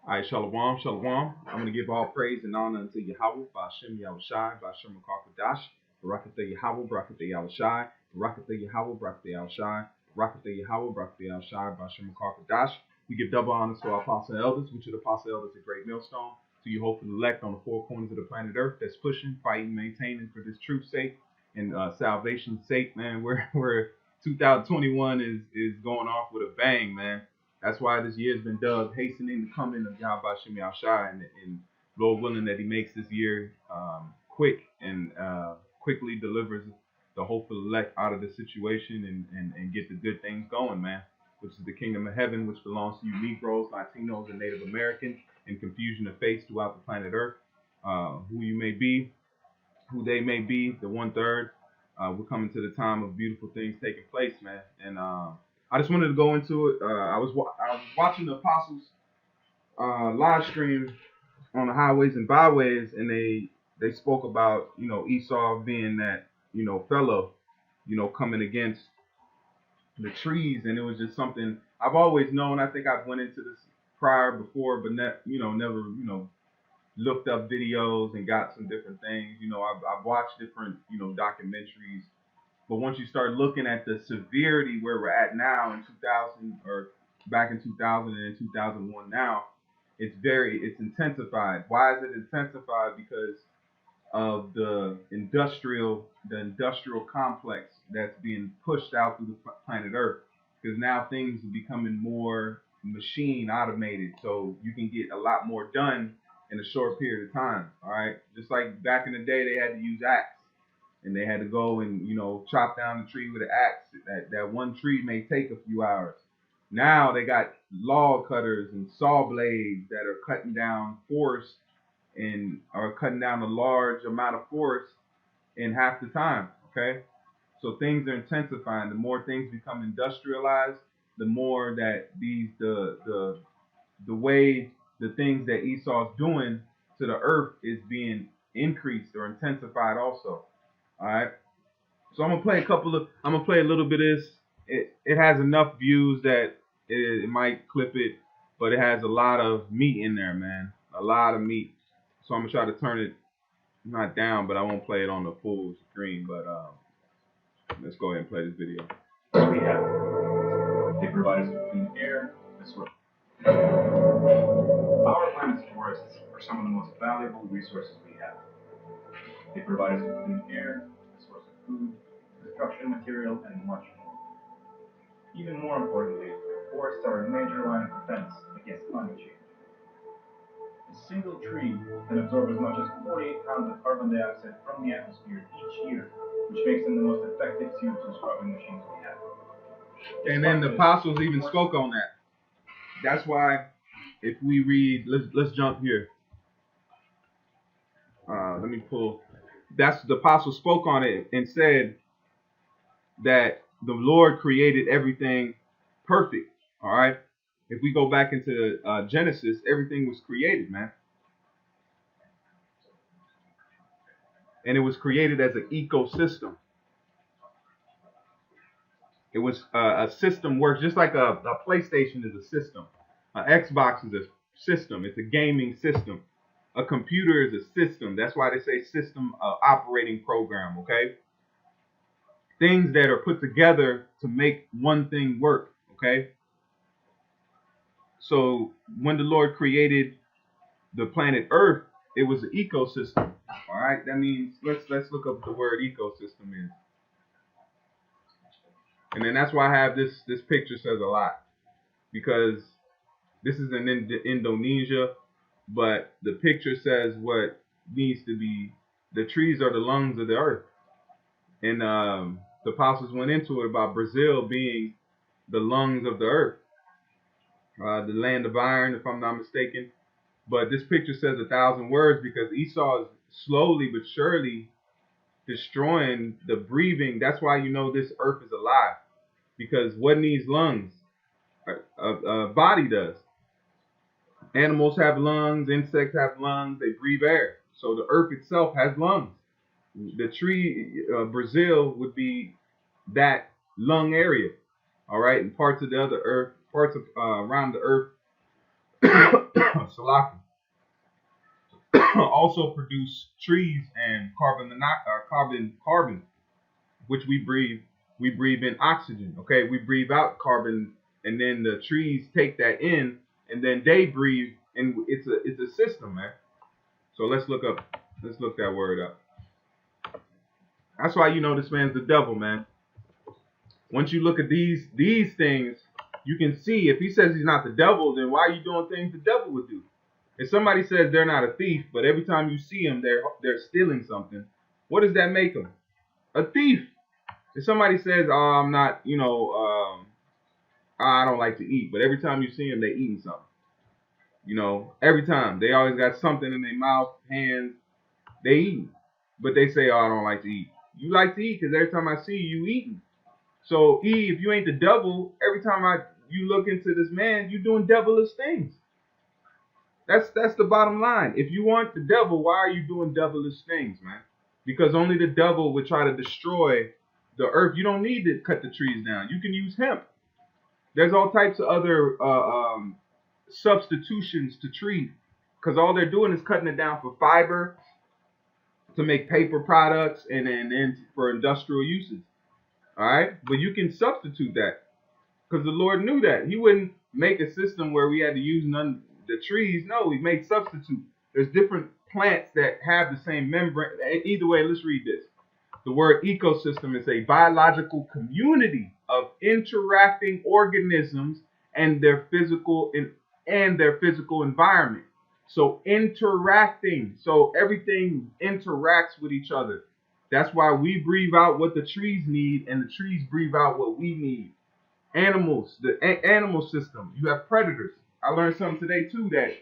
All right, Shalom, Shalom. I'm going to give all praise and honor unto Yahweh, Ba'ashem Yahushai, Ba'ashem Makar Barakatha Yahweh, Barakatha Yahushai, Barakatha Yahweh, Barakatha Yahushai, Barakatha Yahweh, Barakatha Yahushai, Ba'ashem Makar. We give double honors to our apostle elders, which are the apostle elders at Great Millstone, to you hopeful elect on the four corners of the planet Earth that's pushing, fighting, maintaining for this truth's sake and salvation's sake, man. We're 2021 is going off with a bang, man. That's why this year's been dubbed hastening the coming of Yahweh Shem Yahushai, and Lord willing that He makes this year quick and quickly delivers the hopeful elect out of the situation and get the good things going, man. Which is the kingdom of heaven, which belongs to you Negroes, Latinos, and Native Americans, in confusion of faith throughout the planet Earth. Who you may be, who they may be, the 1/3. We're coming to the time of beautiful things taking place, man. And I just wanted to go into it. I was watching the apostles live stream on the highways and byways, and they spoke about Esau being that fellow coming against the trees, and it was just something I've always known. I think I've went into this prior before, but never looked up videos and got some different things. I've watched different documentaries. But once you start looking at the severity where we're at now in 2000 or back in 2000 and in 2001 now, it's intensified. Why is it intensified? Because of the industrial complex that's being pushed out through the planet Earth. Because now things are becoming more machine automated, so you can get a lot more done in a short period of time. All right, just like back in the day, they had to use axe. And they had to go and chop down the tree with an axe. That one tree may take a few hours. Now they got log cutters and saw blades that are cutting down forest and are cutting down a large amount of forest in half the time. Okay, so things are intensifying. The more things become industrialized, the more that the way the things that Esau's doing to the earth is being increased or intensified also. All right, so I'm gonna play a little bit of this. It has enough views that it might clip it, but it has a lot of meat in there, man. A lot of meat. So I'm gonna try to turn it not down, but I won't play it on the full screen. But let's go ahead and play this video. What we have, they provide us with clean air, this sort. Our planet's forests are some of the most valuable resources we have. They provide us with clean air, a source of food, construction material, and much more. Even more importantly, forests are a major line of defense against climate change. A single tree can absorb as much as 48 pounds of carbon dioxide from the atmosphere each year, which makes them the most effective CO2 scrubbing machines we have. And then the apostles even spoke on that. That's why, if we read, let's jump here. Let me pull. That's the apostle spoke on it and said that the Lord created everything perfect. All right. If we go back into Genesis, everything was created, man. And it was created as an ecosystem. It was a system works just like a PlayStation is a system. An Xbox is a system. It's a gaming system. A computer is a system. That's why they say system operating program, okay? Things that are put together to make one thing work, okay? So when the Lord created the planet Earth, it was an ecosystem, all right? That means, let's look up the word ecosystem is. And then that's why I have this picture says a lot. Because this is in Indonesia, but the picture says what needs to be. The trees are the lungs of the earth. And the apostles went into it about Brazil being the lungs of the earth. The land of iron, if I'm not mistaken. But this picture says 1,000 words because Esau is slowly but surely destroying the breathing. That's why this earth is alive. Because what needs lungs? A body does. Animals have lungs, insects have lungs, they breathe air. So the earth itself has lungs. The tree, Brazil, would be that lung area. All right, and parts of the other earth, parts of around the earth Salaki, also produce trees and carbon, which we breathe. We breathe in oxygen. Okay, we breathe out carbon, and then the trees take that in, and then they breathe. And it's a system, man. So let's look that word up. That's why you know this man's the devil, man. Once you look at these things, you can see if he says he's not the devil, then why are you doing things the devil would do? If somebody says they're not a thief, but every time you see them, they're stealing something, what does that make them? A thief. If somebody says, "Oh, I'm not," I don't like to eat, but every time you see them, they eating something. Every time they always got something in their mouth, hands, they eating, but they say, "Oh, I don't like to eat." You like to eat because every time I see you, you eating. So if you ain't the devil, every time you look into this man, you doing devilish things. That's the bottom line. If you aren't the devil, why are you doing devilish things, man? Because only the devil would try to destroy the earth. You don't need to cut the trees down. You can use hemp. There's all types of other substitutions to trees, because all they're doing is cutting it down for fiber, to make paper products, and then for industrial uses. All right, but you can substitute that, because the Lord knew that He wouldn't make a system where we had to use the trees. No, He made substitute. There's different plants that have the same membrane. Either way, let's read this. The word ecosystem is a biological community of interacting organisms and their physical environment. So interacting, so everything interacts with each other. That's why we breathe out what the trees need, and the trees breathe out what we need. Animals, the animal system. You have predators. I learned something today too, that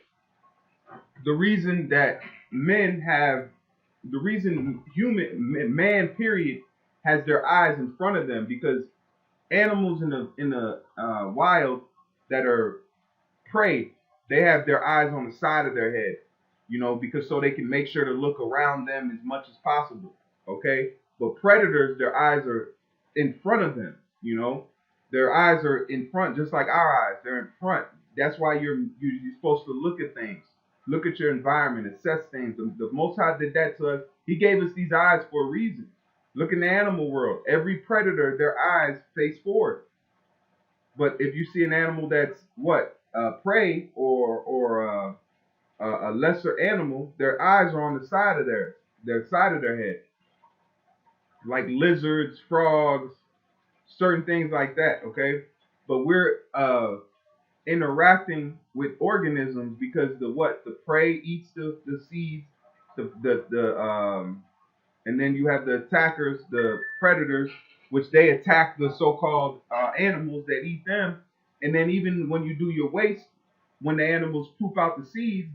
the reason that man period has their eyes in front of them, because animals in the wild that are prey, they have their eyes on the side of their head, because so they can make sure to look around them as much as possible. Okay, but predators, their eyes are in front of them. Their eyes are in front, just like our eyes. They're in front. That's why you're supposed to look at things, look at your environment, assess things. The Most High did that to us. He gave us these eyes for a reason. Look in the animal world. Every predator, their eyes face forward. But if you see an animal that's prey or a lesser animal, their eyes are on the side of their head, like lizards, frogs, certain things like that. Okay, but we're interacting with organisms because the prey eats the seeds, and then you have the attackers, the predators, which they attack the so-called animals that eat them. And then even when you do your waste, when the animals poop out the seeds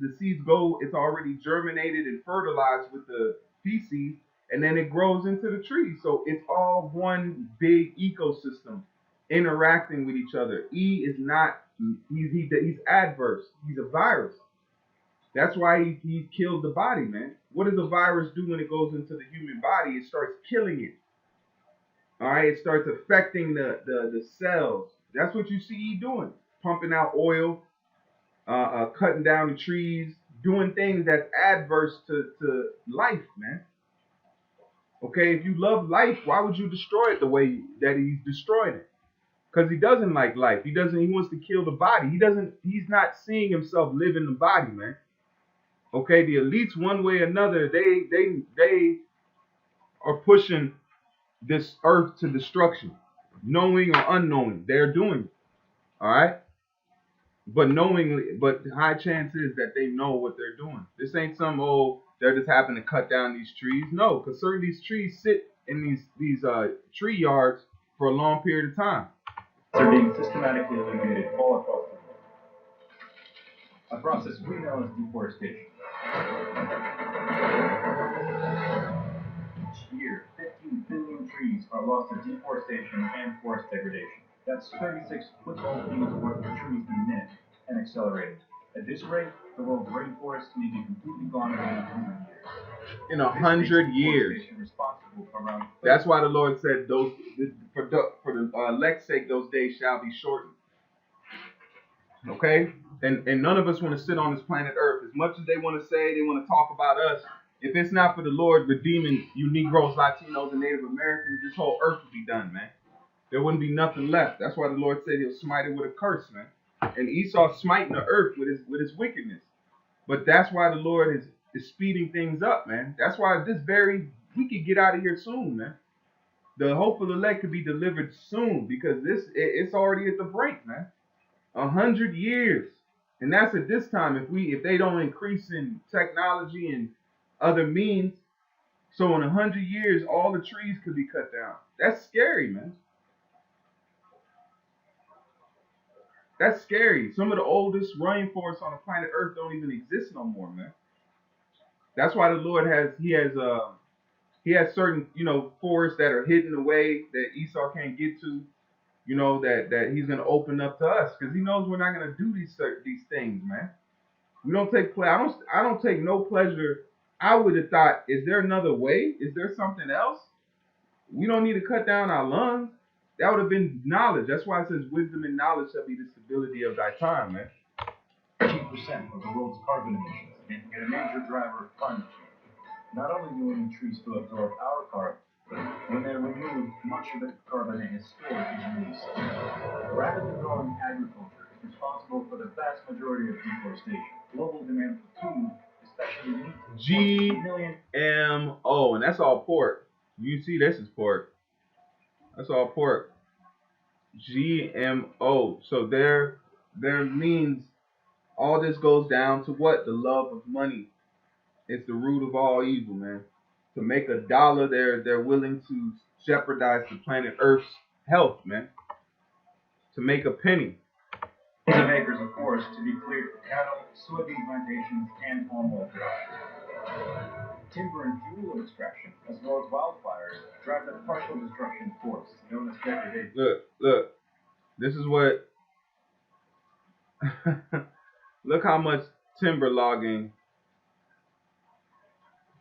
go, it's already germinated and fertilized with the feces, and then it grows into the tree. So it's all one big ecosystem interacting with each other. Is not, he's adverse. He's a virus. That's why he killed the body, man. What does a virus do when it goes into the human body? It starts killing it. All right, it starts affecting the cells. That's what you see he doing, pumping out oil, cutting down the trees, doing things that's adverse to life, man. Okay, if you love life, why would you destroy it the way that he's destroying it? Because he doesn't like life. He wants to kill the body. He's not seeing himself live in the body, man. Okay, the elites, one way or another, they are pushing this earth to destruction, knowing or unknowing. They're doing it. All right, but high chance is that they know what they're doing. This ain't they're just having to cut down these trees. No, because certain these trees sit in these tree yards for a long period of time. They're being systematically eliminated all across the world. A process we know as deforestation. Each year, 15 billion trees are lost to deforestation and forest degradation. That's 36 football fields worth of trees a minute, and accelerating. At this rate, the world's rainforests may be completely gone in 100 years. In 100 years. That's why the Lord said for the elect's sake, those days shall be shortened. Okay? And none of us want to sit on this planet Earth. As much as they want to say, they want to talk about us, if it's not for the Lord redeeming you Negroes, Latinos, and Native Americans, this whole earth would be done, man. There wouldn't be nothing left. That's why the Lord said he'll smite it with a curse, man. And Esau smiting the earth with his wickedness. But that's why the Lord is speeding things up, man. That's why we could get out of here soon, man. The hopeful elect could be delivered soon, because it's already at the brink, man. 100 years. And that's at this time, if they don't increase in technology and other means. So in 100 years, all the trees could be cut down. That's scary, man. That's scary. Some of the oldest rainforests on the planet Earth don't even exist no more, man. That's why the Lord has certain, forests that are hidden away that Esau can't get to, that he's gonna open up to us, because he knows we're not gonna do these things, man. We don't take pleasure. I don't take no pleasure. I would have thought, is there another way? Is there something else? We don't need to cut down our lungs. That would have been knowledge. That's why it says wisdom and knowledge shall be the stability of thy time, man. 80% of the world's carbon emissions, making it a major driver of climate change. Not only do we need trees to absorb our carbon, but when they're removed, much of the carbon it has stored is released. Rapidly growing agriculture is responsible for the vast majority of deforestation. Global demand for food, especially meat, GMO, and that's all pork. You see, this is pork. That's all pork. GMO. So there means all this goes down to what? The love of money. It's the root of all evil, man. To make $1, they're willing to jeopardize the planet Earth's health, man. To make a penny. Of acres of forest to be cleared for cattle, soybean plantations, and palm oil production. Timber and fuel extraction, as well as wildfires, drive the partial destruction of forests, known as degradation. Look. This is what. Look how much timber logging,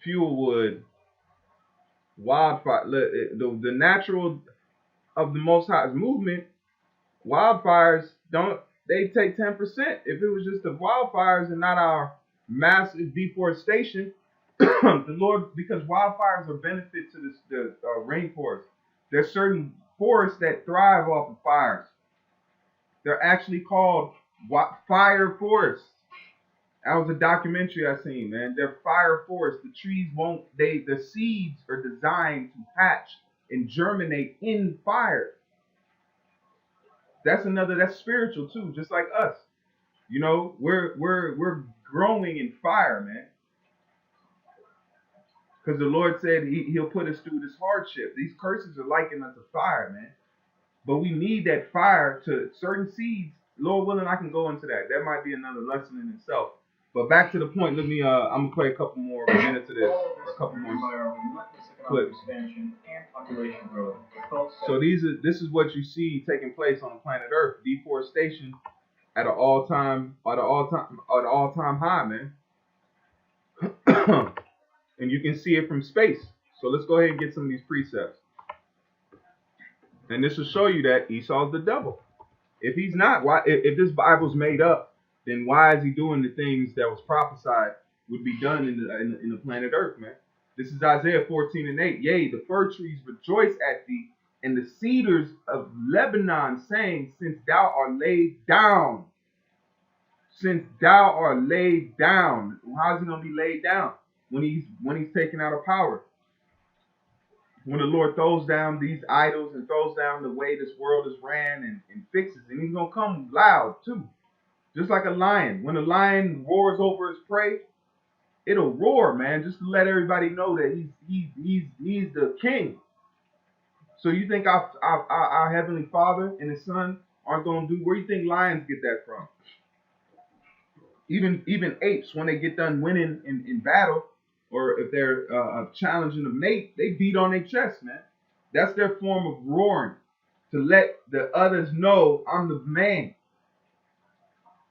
fuel wood, wildfire. Look, the natural of the Most High's movement, wildfires they take 10%. If it was just the wildfires and not our massive deforestation, the Lord, because wildfires are benefit to the rainforest. There's certain forests that thrive off of fires. They're actually called fire forests. That was a documentary I seen, man. They're fire forests. The trees the seeds are designed to hatch and germinate in fire. That's spiritual too, just like us. We're growing in fire, man. Because the Lord said he'll put us through this hardship. These curses are likened unto fire, man. But we need that fire to certain seeds. Lord willing, I can go into that. That might be another lesson in itself. But back to the point. Let me. I'm gonna play a couple more minutes of this. A couple more clips. Expansion and population growth. So this is what you see taking place on planet Earth. Deforestation at an all-time high, man. And you can see it from space. So let's go ahead and get some of these precepts. And this will show you that Esau's the devil. If he's not, why? If this Bible's made up, then why is he doing the things that was prophesied would be done in the planet Earth, man? This is Isaiah 14:8. Yea, the fir trees rejoice at thee, and the cedars of Lebanon, saying, since thou art laid down. Since thou art laid down. How's he gonna be laid down? When he's taken out of power. When the Lord throws down these idols and throws down the way this world is ran and fixes, and he's gonna come loud too. Just like a lion. When a lion roars over his prey, it'll roar, man, just to let everybody know that he's the king. So you think our Heavenly Father and His Son aren't gonna do? Where do you think lions get that from? Even apes, when they get done winning in battle, or if they're challenging a mate, they beat on their chest, man. That's their form of roaring, to let the others know I'm the man.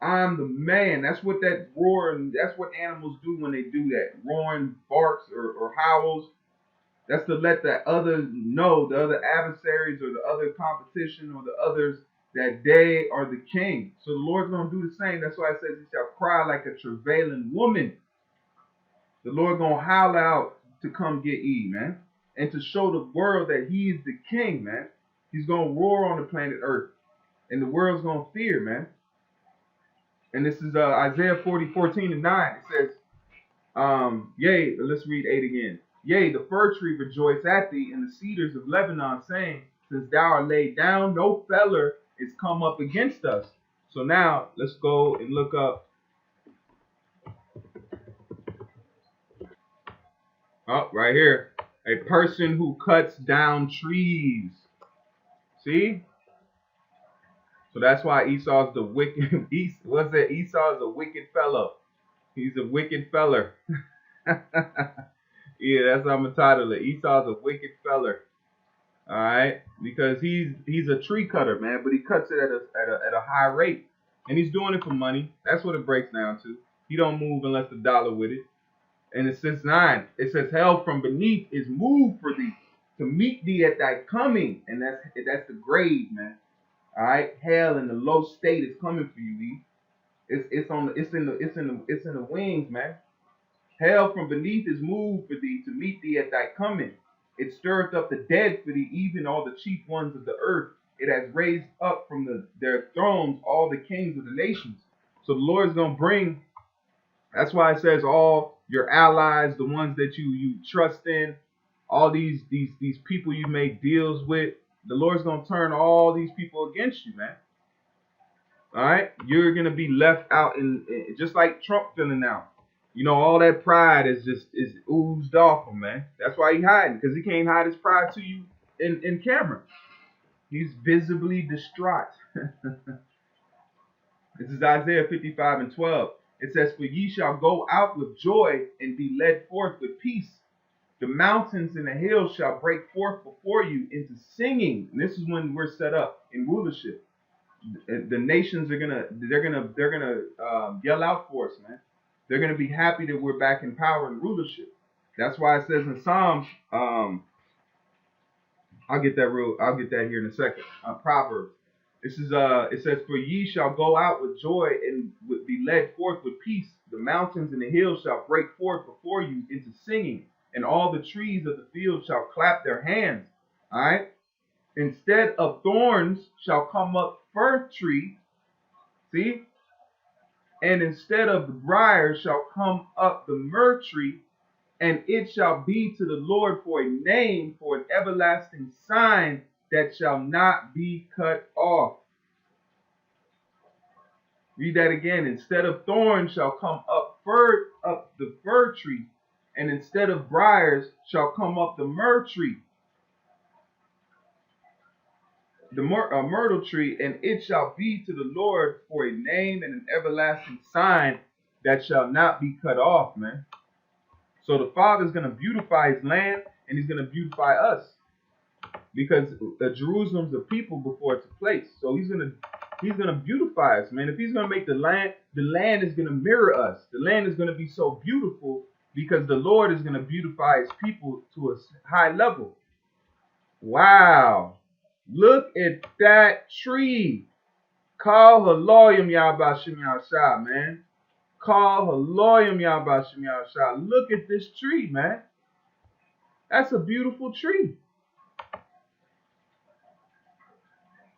I'm the man. That's what that roar, and that's what animals do when they do that. Roaring, barks, or howls. That's to let the others know, the other adversaries or the other competition or the others that they are the king. So the Lord's going to do the same. That's why it says he shall cry like a travailing woman. The Lord going to howl out to come get Eve, man. And to show the world that he is the king, man. He's going to roar on the planet Earth. And the world's going to fear, man. And this is Isaiah 40:14-9. It says, yea, let's read 8 again. Yea, the fir tree rejoice at thee, and the cedars of Lebanon, saying, since thou art laid down, no feller is come up against us. So now let's go and look up. Oh, right here. A person who cuts down trees. See? So that's why Esau's the wicked. What's that? Esau is a wicked fellow. He's a wicked feller. Yeah, that's how I'm gonna title it. Esau's a wicked feller. All right, because he's a tree cutter, man, but he cuts it at a high rate, and he's doing it for money. That's what it breaks down to. He don't move unless the dollar with it. And it says 9. It says hell from beneath is moved for thee to meet thee at thy coming, and that's the grave, man. All right, hell in the low state is coming for you, Eve. It's in the wings, man. Hell from beneath is moved for thee to meet thee at thy coming. It stirreth up the dead for thee, even all the chief ones of the earth. It has raised up from their thrones all the kings of the nations. So the Lord is going to bring, that's why it says all your allies, the ones that you trust in, all these people you make deals with, the Lord's going to turn all these people against you, man. All right? You're going to be left out in just like Trump feeling out. You know, all that pride is oozed off him, man. That's why he's hiding, because he can't hide his pride to you in camera. He's visibly distraught. This is Isaiah 55:12. It says, for ye shall go out with joy and be led forth with peace. The mountains and the hills shall break forth before you into singing. And this is when we're set up in rulership. The nations are gonna yell out for us, man. They're going to be happy that we're back in power and rulership. That's why it says in Psalms, I'll get that here in a second. Proverbs. This is it says, for ye shall go out with joy and be led forth with peace. The mountains and the hills shall break forth before you into singing, and all the trees of the field shall clap their hands. All right. Instead of thorns shall come up fir tree. See? And instead of the briar shall come up the myrrh tree, and it shall be to the Lord for a name, for an everlasting sign that shall not be cut off. Read that again. Instead of thorns shall come up the fir tree, and instead of briars shall come up the myrrh tree, the myrtle tree, and it shall be to the Lord for a name and an everlasting sign that shall not be cut off, man. So the Father's going to beautify his land, and he's going to beautify us, because Jerusalem's a people before it's a place. So he's going to beautify us, man. If he's going to make the land is going to mirror us. The land is going to be so beautiful because the Lord is going to beautify his people to a high level. Wow. Look at that tree. Call Haloyim Yahbashim Yahshua, man. Call Haloyim Yahbashim Yahshua. Look at this tree, man. That's a beautiful tree.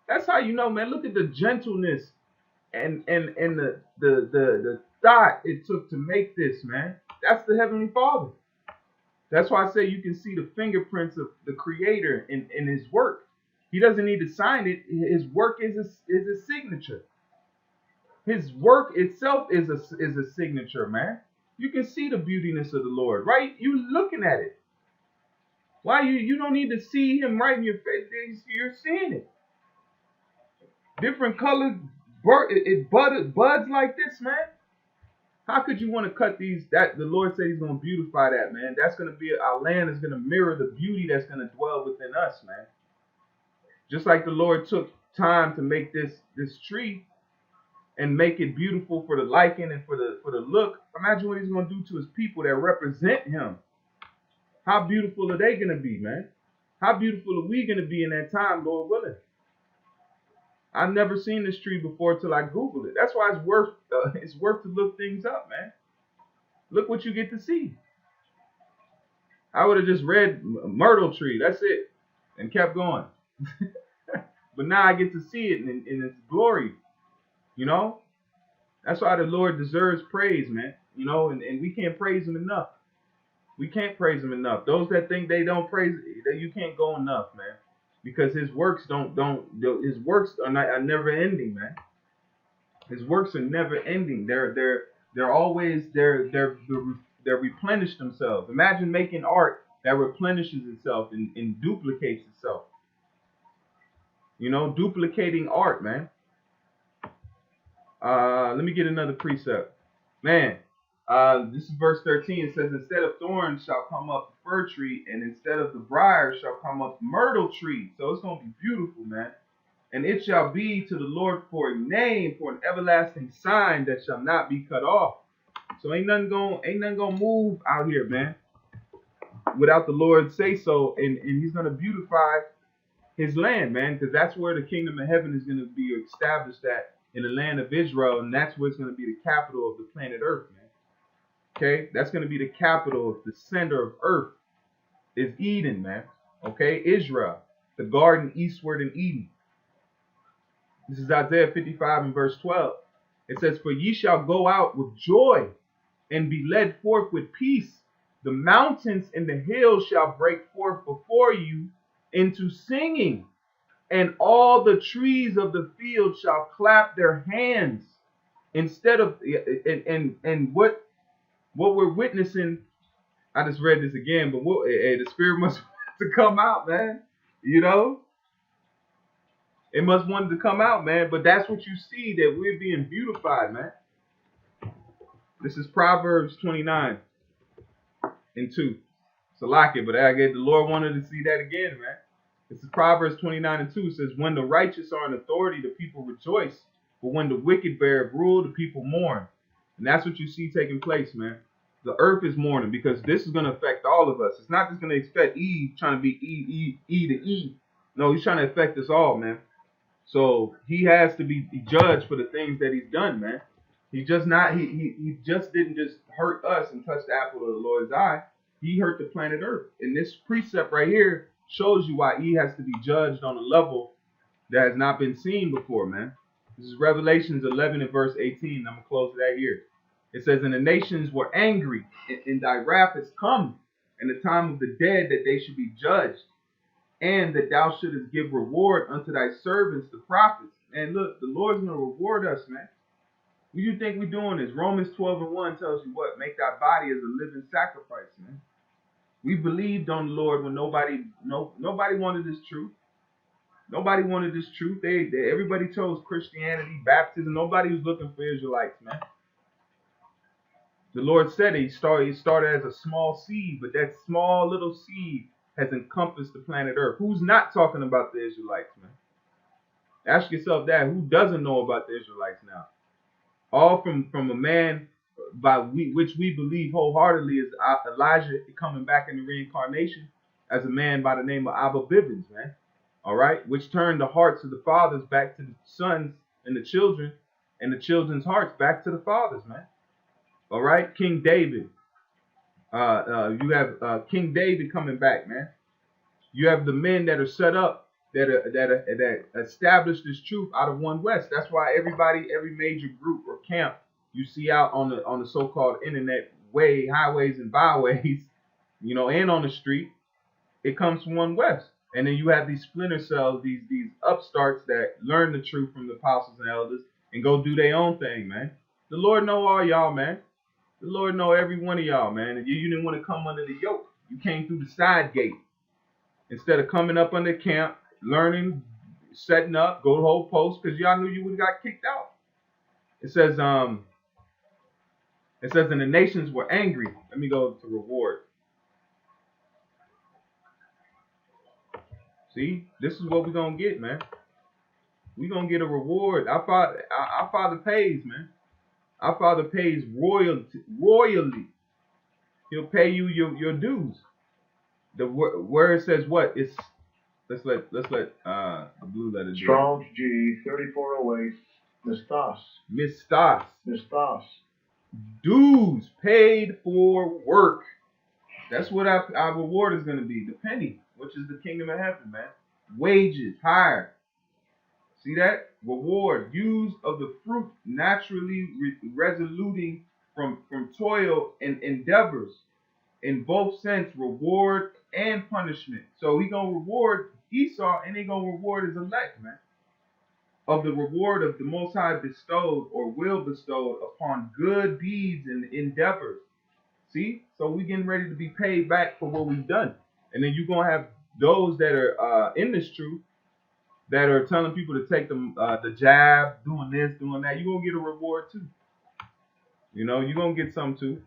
That's how you know, man. Look at the gentleness and the thought it took to make this, man. That's the Heavenly Father. That's why I say you can see the fingerprints of the Creator in his work. He doesn't need to sign it. His work is a signature. His work itself is a signature, man. You can see the beautiness of the Lord, right? You looking at it. Why you don't need to see him right in your face. You're seeing it. Different colored it buds like this, man. How could you want to cut these? That the Lord said he's going to beautify that, man. That's going to be, our land is going to mirror the beauty that's going to dwell within us, man. Just like the Lord took time to make this tree and make it beautiful for the liking and for the look. Imagine what he's going to do to his people that represent him. How beautiful are they going to be, man? How beautiful are we going to be in that time, Lord willing? I've never seen this tree before till I Googled it. That's why it's worth to look things up, man. Look what you get to see. I would have just read myrtle tree. That's it, and kept going. But now I get to see it in its glory. You know, that's why the Lord deserves praise, man. You know, and we can't praise him enough. We can't praise him enough. Those that think they don't praise, that you can't go enough, man. Because his works his works are never ending, man. His works are never ending. They're always they're replenish themselves. Imagine making art that replenishes itself and duplicates itself. You know, duplicating art, man. Let me get another precept. Man, this is verse 13. It says, instead of thorns shall come up the fir tree, and instead of the briar shall come up the myrtle tree. So it's going to be beautiful, man. And it shall be to the Lord for a name, for an everlasting sign that shall not be cut off. So ain't nothing gonna move out here, man, without the Lord say so. And he's gonna beautify his land, man, because that's where the kingdom of heaven is gonna be established at, in the land of Israel, and that's where it's gonna be the capital of the planet Earth, man. Okay, that's gonna be the capital of the center of Earth is Eden, man. Okay, Israel, the garden eastward in Eden. This is Isaiah 55 and verse 12. It says, for ye shall go out with joy and be led forth with peace. The mountains and the hills shall break forth before you into singing, and all the trees of the field shall clap their hands. Instead of and what we're witnessing, I just read this again, but the spirit must to come out, man. You know, it must want to come out, man. But that's what you see, that we're being beautified, man. This is Proverbs 29 and 2. It's a lock it, but I guess the Lord wanted to see that again, man. This is Proverbs 29 and 2. It says, when the righteous are in authority, the people rejoice. But when the wicked bear rule, the people mourn. And that's what you see taking place, man. The earth is mourning because this is going to affect all of us. It's not just going to affect Eve trying to be E to E. No, he's trying to affect us all, man. So he has to be judged for the things that he's done, man. He just didn't just hurt us and touch the apple of the Lord's eye. He hurt the planet Earth. And this precept right here shows you why he has to be judged on a level that has not been seen before, man. This is Revelations 11 and verse 18. I'm going to close that here. It says, and the nations were angry, and thy wrath is come, and the time of the dead that they should be judged, and that thou shouldest give reward unto thy servants, the prophets. And look, the Lord's going to reward us, man. What do you think we're doing this? Romans 12 and 1 tells you what? Make thy body as a living sacrifice, man. We believed on the Lord when nobody wanted this truth. Nobody wanted this truth. Everybody chose Christianity, baptism. Nobody was looking for Israelites, man. The Lord said it. He started as a small seed, but that small little seed has encompassed the planet Earth. Who's not talking about the Israelites, man? Ask yourself that. Who doesn't know about the Israelites now? All from a man which we believe wholeheartedly is Elijah coming back in the reincarnation as a man by the name of Abba Bivens, man. All right, which turned the hearts of the fathers back to the sons and the children, and the children's hearts back to the fathers, man. All right, King David. You have King David coming back, man. You have the men that are set up that establish this truth out of One West. That's why every major group or camp you see out on the so-called internet highways and byways, you know, and on the street, it comes from One West. And then you have these splinter cells, these upstarts that learn the truth from the apostles and elders and go do their own thing, man. The Lord know all y'all, man. The Lord know every one of y'all, man. And you didn't want to come under the yoke. You came through the side gate. Instead of coming up under camp, learning, setting up, go to whole post, because y'all knew you would have got kicked out. It says, and the nations were angry. Let me go to reward. See, this is what we're going to get, man. We're going to get a reward. Our Father pays, man. Our Father pays royally. He'll pay you your dues. The word says what? It's let's let the blue letter do it. Strong's G 3408. Mistas. Mistas. Mistas. Dues paid for work. That's what our reward is going to be. The penny, which is the kingdom of heaven, man. Wages, hire. See that? Reward. Use of the fruit naturally resoluting from toil and endeavors. In both sense, reward and punishment. So he going to reward Esau and he going to reward his elect, man. Of the reward of the Most High bestowed or will bestowed upon good deeds and endeavors. See? So we getting ready to be paid back for what we've done. And then you're going to have those that are in this truth that are telling people to take them the jab, doing this, doing that. You're going to get a reward too. You know, you're going to get some too.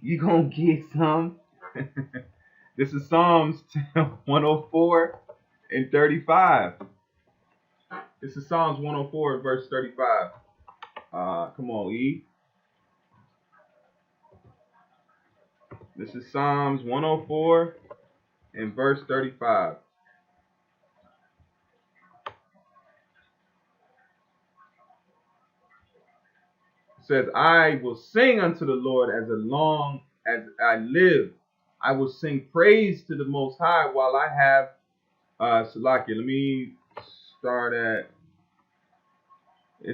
You're going to get some. This is Psalms 104 and 35. This is Psalms 104 and verse 35. Come on, E. This is Psalms 104 and verse 35. It says, I will sing unto the Lord as long as I live. I will sing praise to the Most High while I have Salakia. Let me start at,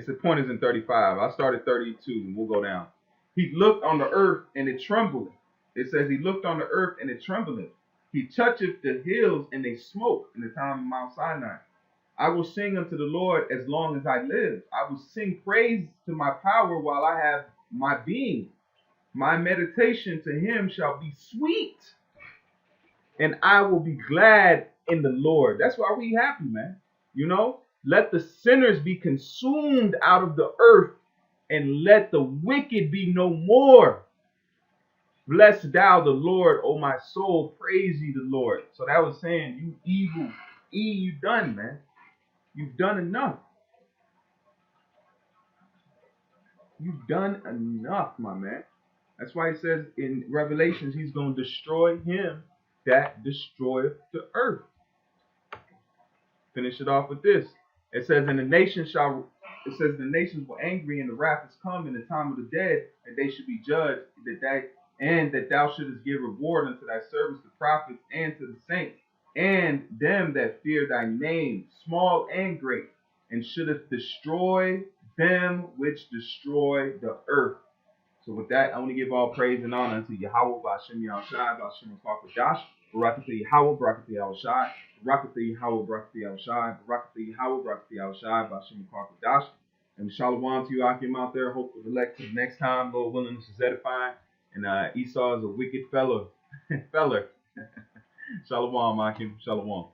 the point is in 35. I started 32 and we'll go down. He looked on the earth and it trembled. It says he looked on the earth and it trembled. He toucheth the hills and they smoke in the time of Mount Sinai. I will sing unto the Lord as long as I live. I will sing praise to my power while I have my being. My meditation to him shall be sweet, and I will be glad in the Lord. That's why we happy, man. You know, let the sinners be consumed out of the earth, and let the wicked be no more. Bless thou the Lord, O my soul, praise ye the Lord. So that was saying, you evil, you done, man. You've done enough. You've done enough, my man. That's why he says in Revelations, he's going to destroy him that destroyeth the earth. Finish it off with this. It says, the nations were angry, and the wrath is come in the time of the dead, that they should be judged, that thou shouldest give reward unto thy servants, the prophets, and to the saints, and them that fear thy name, small and great, and shouldest destroy them which destroy the earth. So with that, I want to give all praise and honor unto Yahweh, Ba'ashem Yahushai, Ba'ashem Kwakadash, Barakatah Yahweh, Barakatah Yahushai, Barakatah Yahweh, Barakatah Yahushai, Barakatah Yahweh, Barakatah Yahushai, Ba'ashem Kwakadash. And shalom to you, Akim, out there. Hope to elect to the next time. Lord willing, this is edifying. And Esau is a wicked feller. Shalom, Akim. Shalom.